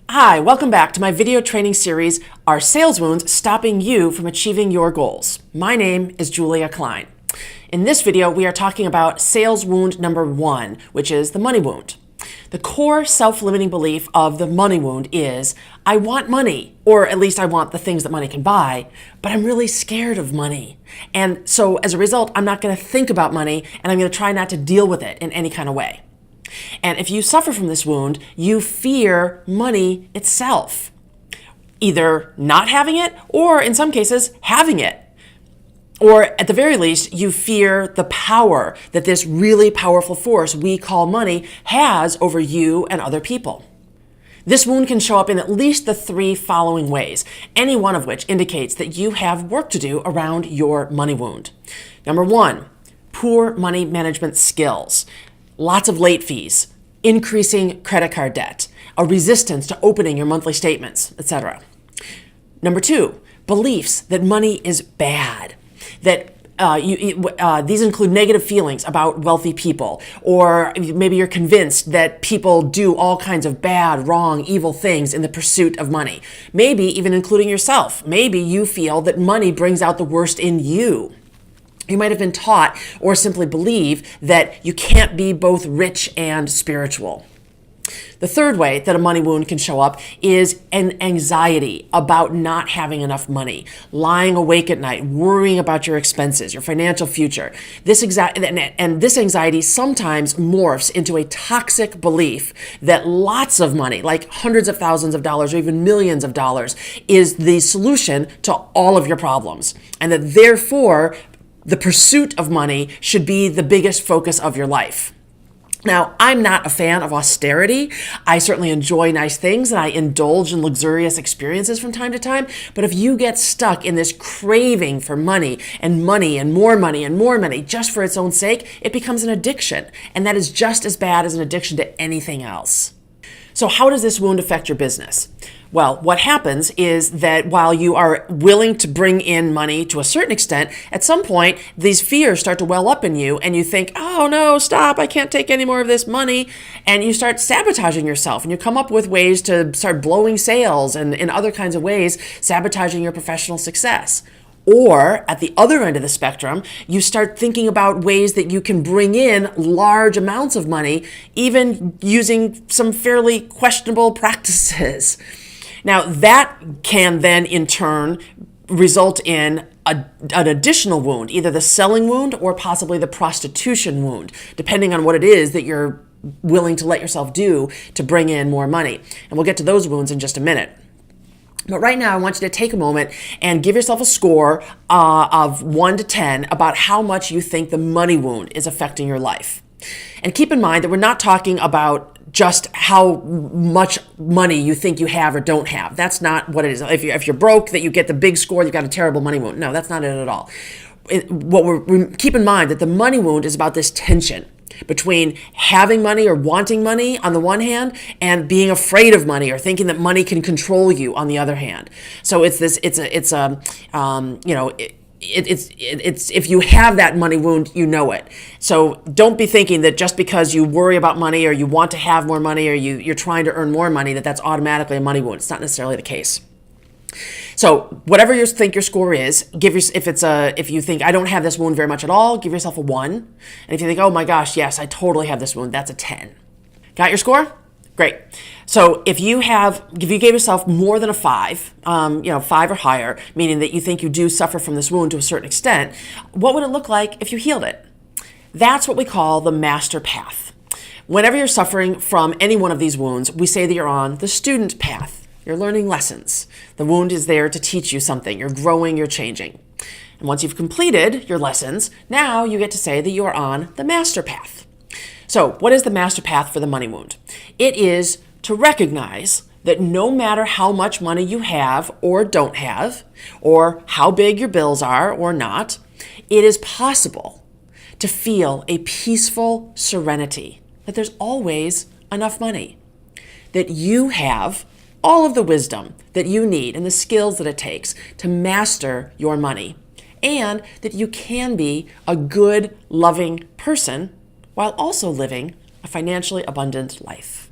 Hi, welcome back to my video training series, Are Sales Wounds Stopping You from Achieving Your Goals? My name is Julia Kline. In this video, we are talking about sales wound number 1, which is the money wound. The core self-limiting belief of the money wound is, I want money, or at least I want the things that money can buy, but I'm really scared of money. And so as a result, I'm not going to think about money, and I'm going to try not to deal with it in any kind of way. And if you suffer from this wound, you fear money itself, either not having it or in some cases having it. Or at the very least, you fear the power that this really powerful force we call money has over you and other people. This wound can show up in at least the 3 following ways, any one of which indicates that you have work to do around your money wound. Number 1, poor money management skills. Lots of late fees, increasing credit card debt, a resistance to opening your monthly statements, etc. Number 2, beliefs that money is bad, that these include negative feelings about wealthy people, or maybe you're convinced that people do all kinds of bad, wrong, evil things in the pursuit of money. Maybe even including yourself. Maybe you feel that money brings out the worst in you. You might have been taught or simply believe that you can't be both rich and spiritual. The third way that a money wound can show up is an anxiety about not having enough money, lying awake at night, worrying about your expenses, your financial future. This anxiety sometimes morphs into a toxic belief that lots of money, like hundreds of thousands of dollars or even millions of dollars, is the solution to all of your problems, and that therefore the pursuit of money should be the biggest focus of your life. Now, I'm not a fan of austerity. I certainly enjoy nice things and I indulge in luxurious experiences from time to time. But if you get stuck in this craving for money and more money and more money just for its own sake, it becomes an addiction. And that is just as bad as an addiction to anything else. So how does this wound affect your business? Well, what happens is that while you are willing to bring in money to a certain extent, at some point, these fears start to well up in you and you think, oh no, stop, I can't take any more of this money. And you start sabotaging yourself and you come up with ways to start blowing sales and in other kinds of ways, sabotaging your professional success. Or at the other end of the spectrum, you start thinking about ways that you can bring in large amounts of money, even using some fairly questionable practices. Now, that can then in turn result in an additional wound, either the selling wound or possibly the prostitution wound, depending on what it is that you're willing to let yourself do to bring in more money. And we'll get to those wounds in just a minute. But right now, I want you to take a moment and give yourself a score of 1 to 10 about how much you think the money wound is affecting your life. And keep in mind that we're not talking about just how much money you think you have or don't have. That's not what it is. If you're broke, that you get the big score, you've got a terrible money wound. No, that's not it at all. Keep in mind that the money wound is about this tension between having money or wanting money on the one hand and being afraid of money or thinking that money can control you on the other hand. So if you have that money wound, you know it. So don't be thinking that just because you worry about money or you want to have more money or you're trying to earn more money, that's automatically a money wound. It's not necessarily the case. So whatever you think your score is, if you think I don't have this wound very much at all, give yourself a 1. And if you think, oh my gosh, yes, I totally have this wound, that's a 10. Got your score? Great. So if you gave yourself more than a 5, 5 or higher, meaning that you think you do suffer from this wound to a certain extent, what would it look like if you healed it? That's what we call the Masterpath. Whenever you're suffering from any one of these wounds, we say that you're on the student path. You're learning lessons. The wound is there to teach you something. You're growing, you're changing. And once you've completed your lessons, now you get to say that you are on the master path. So what is the master path for the money wound? It is to recognize that no matter how much money you have or don't have, or how big your bills are or not, it is possible to feel a peaceful serenity, that there's always enough money, that you have all of the wisdom that you need and the skills that it takes to master your money, and that you can be a good, loving person while also living a financially abundant life.